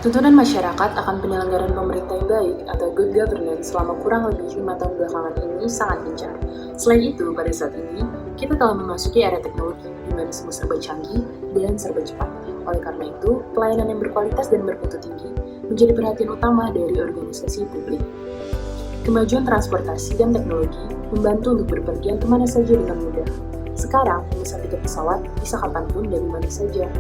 Tuntunan masyarakat akan penyelenggaraan pemerintah yang baik atau good governance selama kurang lebih 5 tahun belakangan ini sangat gencar. Selain itu, pada saat ini, kita telah memasuki era teknologi, di mana semua serba canggih dan serba cepat. Oleh karena itu, pelayanan yang berkualitas dan bermutu tinggi menjadi perhatian utama dari organisasi publik. Kemajuan transportasi dan teknologi membantu untuk berpergian kemana saja dengan mudah. Sekarang, memesan tiket pesawat bisa kapanpun dari mana saja.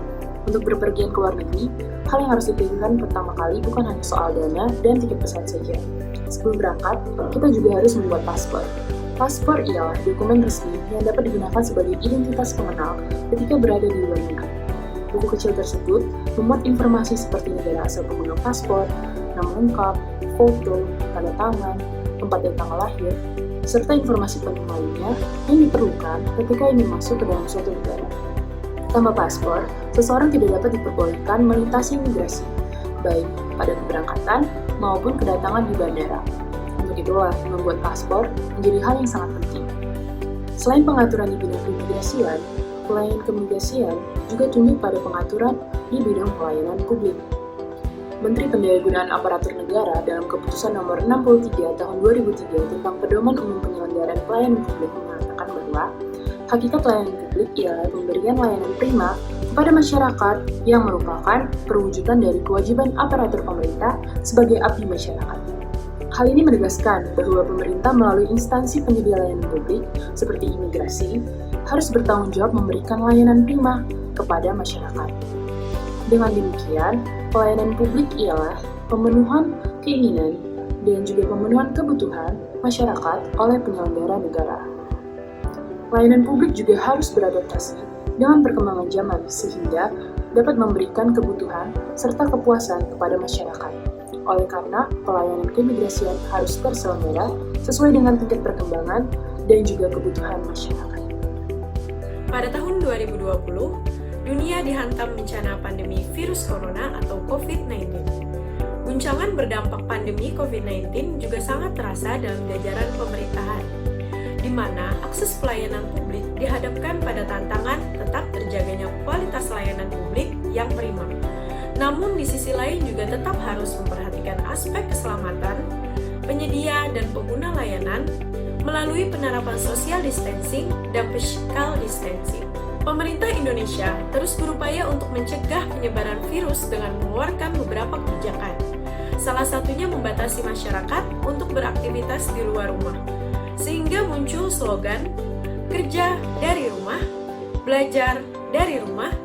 Untuk berpergian ke luar negeri, hal yang harus dipikirkan pertama kali bukan hanya soal dana dan tiket pesawat saja. Sebelum berangkat, kita juga harus membuat paspor. Paspor ialah dokumen resmi yang dapat digunakan sebagai identitas pengenal ketika berada di luar negeri. Buku kecil tersebut memuat informasi seperti negara asal pengguna paspor, nama lengkap, foto, tanda tangan, tempat dan tanggal lahir, serta informasi penting lainnya yang diperlukan ketika ingin masuk ke dalam suatu negara. Tanpa paspor, seseorang tidak dapat diperbolehkan melintasi imigrasi, baik pada keberangkatan maupun kedatangan di bandara. Untuk itulah, membuat paspor menjadi hal yang sangat penting. Selain pengaturan di bidang keimigrasian, pelayanan keimigrasian juga tunduk pada pengaturan di bidang pelayanan publik. Menteri Pendayagunaan Aparatur Negara dalam Keputusan Nomor 63 Tahun 2003 tentang Pedoman Umum Penyelenggaraan Pelayanan Publik mengatakan bahwa hakikat layanan publik ialah pemberian layanan prima kepada masyarakat yang merupakan perwujudan dari kewajiban aparatur pemerintah sebagai abdi masyarakat. Hal ini menegaskan bahwa pemerintah melalui instansi penyedia layanan publik seperti imigrasi harus bertanggung jawab memberikan layanan prima kepada masyarakat. Dengan demikian, pelayanan publik ialah pemenuhan keinginan dan juga pemenuhan kebutuhan masyarakat oleh penyelenggara negara. Pelayanan publik juga harus beradaptasi dengan perkembangan zaman sehingga dapat memberikan kebutuhan serta kepuasan kepada masyarakat. Oleh karena pelayanan keimigrasian harus terselenggara sesuai dengan tingkat perkembangan dan juga kebutuhan masyarakat. Pada tahun 2020, dunia dihantam bencana pandemi virus corona atau COVID-19. Guncangan berdampak pandemi COVID-19 juga sangat terasa dalam jajaran pemerintahan, di mana akses pelayanan publik dihadapkan pada tantangan tetap terjaganya kualitas layanan publik yang prima. Namun di sisi lain juga tetap harus memperhatikan aspek keselamatan penyedia dan pengguna layanan melalui penerapan social distancing dan physical distancing. Pemerintah Indonesia terus berupaya untuk mencegah penyebaran virus dengan mengeluarkan beberapa kebijakan. Salah satunya membatasi masyarakat untuk beraktivitas di luar rumah, sehingga muncul slogan kerja dari rumah, belajar dari rumah,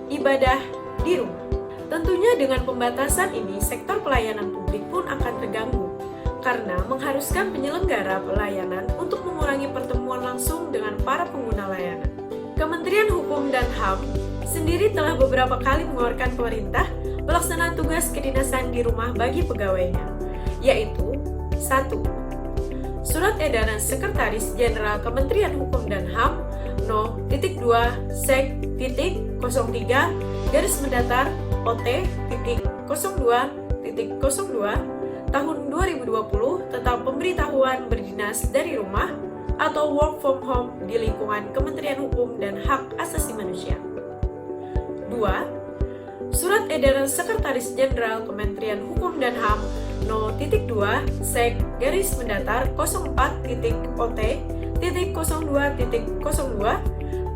ibadah di rumah. Tentunya dengan pembatasan ini, sektor pelayanan publik pun akan terganggu, karena mengharuskan penyelenggara pelayanan untuk mengurangi pertemuan langsung dengan para pengguna layanan. Kementerian Hukum dan HAM sendiri telah beberapa kali mengeluarkan perintah pelaksanaan tugas kedinasan di rumah bagi pegawainya, yaitu 1. Surat Edaran Sekretaris Jenderal Kementerian Hukum dan HAM No.2/Sek.03/OT.02.02 tahun 2020 tentang pemberitahuan berdinas dari rumah atau work from home di lingkungan Kementerian Hukum dan Hak Asasi Manusia. 2. Surat Edaran Sekretaris Jenderal Kementerian Hukum dan HAM No.2/Sek.04.OT.02.02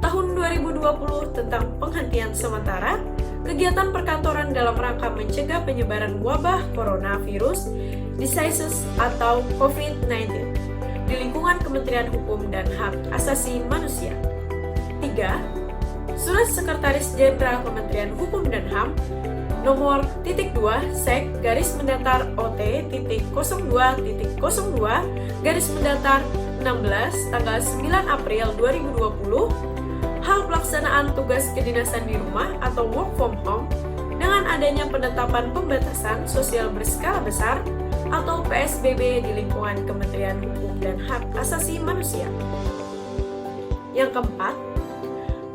tahun 2020 tentang penghentian sementara kegiatan perkantoran dalam rangka mencegah penyebaran wabah coronavirus diseases atau COVID-19 di lingkungan Kementerian Hukum dan Hak Asasi Manusia. 3. Surat Sekretaris Jenderal Kementerian Hukum dan HAM nomor .2/Sek.02.02/16 tanggal 9 April 2020 hal pelaksanaan tugas kedinasan di rumah atau work from home dengan adanya penetapan pembatasan sosial berskala besar atau PSBB di lingkungan Kementerian Hukum dan Hak Asasi Manusia. Yang keempat,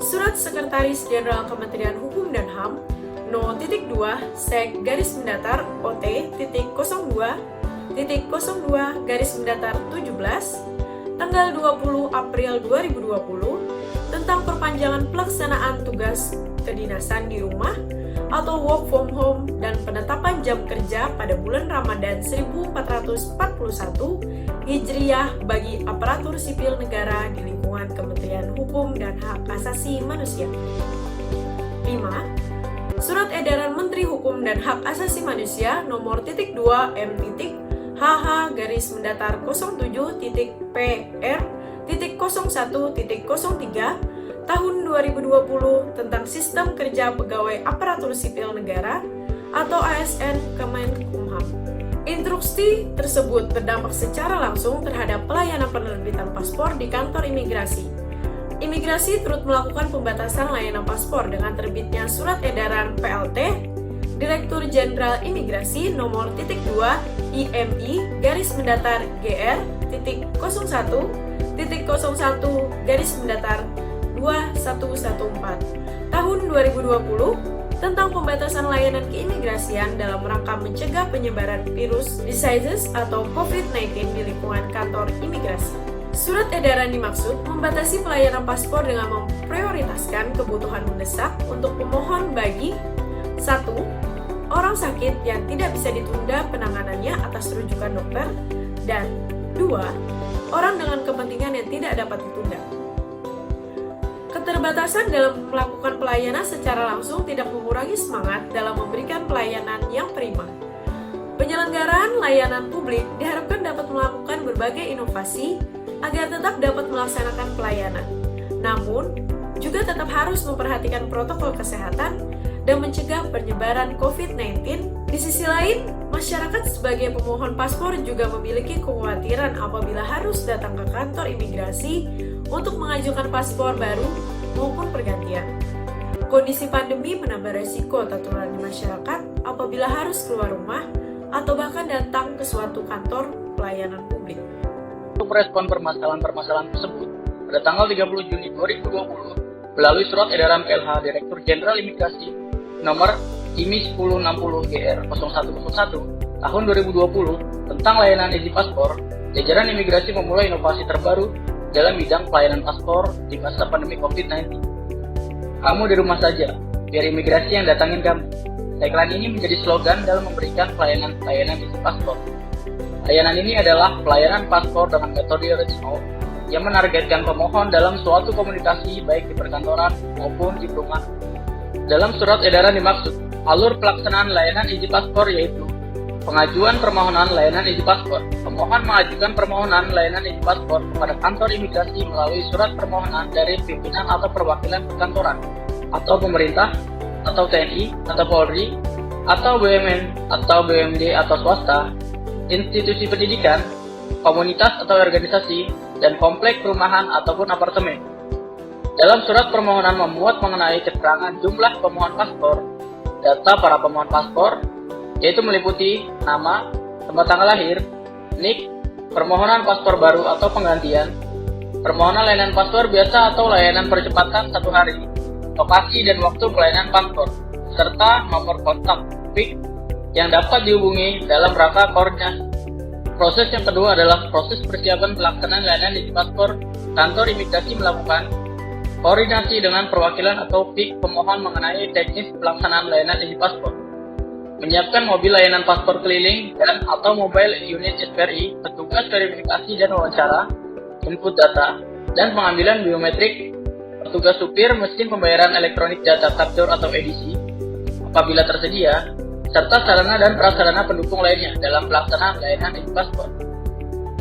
Surat Sekretaris Jenderal Kementerian Hukum dan HAM No.2/Sek.02.02/17 tanggal 20 April 2020 tentang perpanjangan pelaksanaan tugas kedinasan di rumah atau work from home dan penetapan jam kerja pada bulan Ramadan 1441 Hijriah bagi aparatur sipil negara di lingkungan Kementerian Hukum dan Hak Asasi Manusia. 5. Surat Edaran Menteri Hukum dan Hak Asasi Manusia nomor 2 M.HH-mendatar07.PR.01.03 tahun 2020 tentang Sistem Kerja Pegawai Aparatur Sipil Negara atau ASN Kemenkumham. Instruksi tersebut berdampak secara langsung terhadap pelayanan penerbitan paspor di kantor imigrasi. Imigrasi turut melakukan pembatasan layanan paspor dengan terbitnya Surat Edaran PLT Direktur Jenderal Imigrasi nomor 2 IMI-01-01-2114 tahun 2020 tentang pembatasan layanan keimigrasian dalam rangka mencegah penyebaran virus diseases atau COVID-19 di lingkungan kantor imigrasi. Surat edaran dimaksud membatasi pelayanan paspor dengan memprioritaskan kebutuhan mendesak untuk pemohon bagi 1. Orang sakit yang tidak bisa ditunda penanganannya atas rujukan dokter, dan 2. Orang dengan kepentingan yang tidak dapat ditunda. Keterbatasan dalam melakukan pelayanan secara langsung tidak mengurangi semangat dalam memberikan pelayanan yang prima. Penyelenggaraan layanan publik diharapkan dapat melakukan berbagai inovasi agar tetap dapat melaksanakan pelayanan. Namun, juga tetap harus memperhatikan protokol kesehatan dan mencegah penyebaran COVID-19. Di sisi lain, masyarakat sebagai pemohon paspor juga memiliki kekhawatiran apabila harus datang ke kantor imigrasi untuk mengajukan paspor baru maupun pergantian. Kondisi pandemi menambah resiko tertular di masyarakat apabila harus keluar rumah atau bahkan datang ke suatu kantor pelayanan publik. Untuk merespon permasalahan-permasalahan tersebut, pada tanggal 30 Juni 2020, melalui Surat Edaran PLH Direktur Jenderal Imigrasi nomor IMI 1060-GR0101 tahun 2020 tentang layanan izin paspor, jajaran imigrasi memulai inovasi terbaru dalam bidang pelayanan paspor di masa pandemi COVID-19. Kamu di rumah saja, biar imigrasi yang datangin kamu. Tagline ini menjadi slogan dalam memberikan pelayanan izin paspor. Layanan ini adalah pelayanan paspor dengan metode remote yang menargetkan pemohon dalam suatu komunikasi baik di perkantoran maupun di perumahan. Dalam surat edaran dimaksud, alur pelaksanaan layanan izin paspor yaitu pengajuan permohonan layanan izin paspor. Pemohon mengajukan permohonan layanan izin paspor kepada kantor imigrasi melalui surat permohonan dari pimpinan atau perwakilan perkantoran, atau pemerintah, atau TNI, atau Polri, atau BUMN, atau BUMD, atau swasta, institusi pendidikan, komunitas atau organisasi, dan komplek perumahan ataupun apartemen. Dalam surat permohonan memuat mengenai keterangan jumlah pemohon paspor, data para pemohon paspor, yaitu meliputi nama, tempat tanggal lahir, NIK, permohonan paspor baru atau penggantian, permohonan layanan paspor biasa atau layanan percepatan 1 hari, lokasi dan waktu pelayanan paspor, serta nomor kontak PIK yang dapat dihubungi dalam rangka koordinasi. Proses yang kedua adalah proses persiapan pelaksanaan layanan izin paspor. Kantor imigrasi melakukan koordinasi dengan perwakilan atau PIK pemohon mengenai teknis pelaksanaan layanan izin paspor, menyiapkan mobil layanan paspor keliling dan atau mobile unit SPRI, petugas verifikasi dan wawancara, input data, dan pengambilan biometrik, petugas supir, mesin pembayaran elektronik data capture atau edisi, apabila tersedia, serta sarana dan prasarana pendukung lainnya dalam pelaksanaan layanan izin paspor.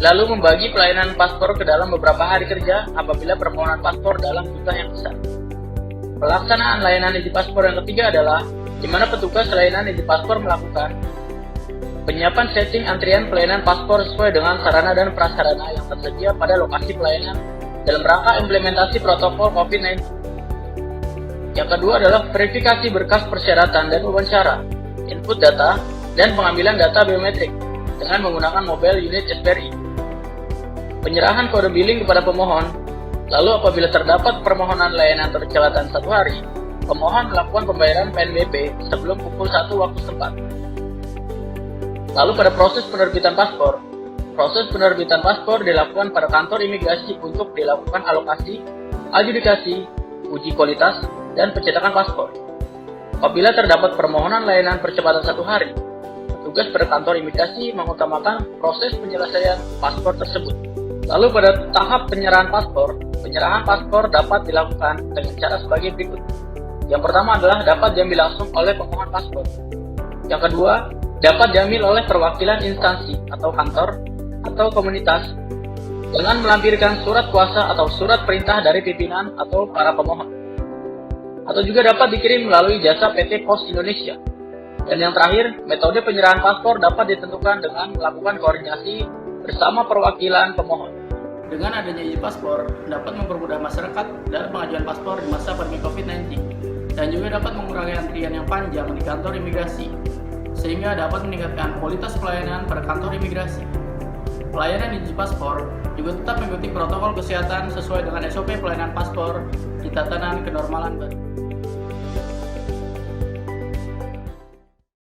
Lalu membagi pelayanan paspor ke dalam beberapa hari kerja apabila permohonan paspor dalam jumlah yang besar. Pelaksanaan layanan izin paspor yang ketiga adalah di mana petugas layanan izin paspor melakukan penyiapan setting antrian pelayanan paspor sesuai dengan sarana dan prasarana yang tersedia pada lokasi pelayanan dalam rangka implementasi protokol COVID-19. Yang kedua adalah verifikasi berkas persyaratan dan wawancara, input data, dan pengambilan data biometrik dengan menggunakan mobile unit SPRI. Penyerahan kode billing kepada pemohon. Lalu apabila terdapat permohonan layanan percepatan 1 hari, pemohon melakukan pembayaran PNBP sebelum pukul 1 waktu setempat. Lalu pada proses penerbitan paspor. Proses penerbitan paspor dilakukan pada kantor imigrasi untuk dilakukan alokasi, adjudikasi, uji kualitas, dan pencetakan paspor. Apabila terdapat permohonan layanan percepatan 1 hari, petugas pada kantor imigrasi mengutamakan proses penyelesaian paspor tersebut. Lalu pada tahap penyerahan paspor dapat dilakukan dengan cara sebagai berikut. Yang pertama adalah dapat diambil langsung oleh pemohon paspor. Yang kedua, dapat diambil oleh perwakilan instansi atau kantor atau komunitas dengan melampirkan surat kuasa atau surat perintah dari pimpinan atau para pemohon. Atau juga dapat dikirim melalui jasa PT Pos Indonesia. Dan yang terakhir, metode penyerahan paspor dapat ditentukan dengan melakukan koordinasi bersama perwakilan pemohon. Dengan adanya e-paspor, dapat mempermudah masyarakat dalam pengajuan paspor di masa pandemi COVID-19 dan juga dapat mengurangi antrian yang panjang di kantor imigrasi, sehingga dapat meningkatkan kualitas pelayanan pada kantor imigrasi. Pelayanan e-paspor juga tetap mengikuti protokol kesehatan sesuai dengan SOP pelayanan paspor di tatanan kenormalan baru.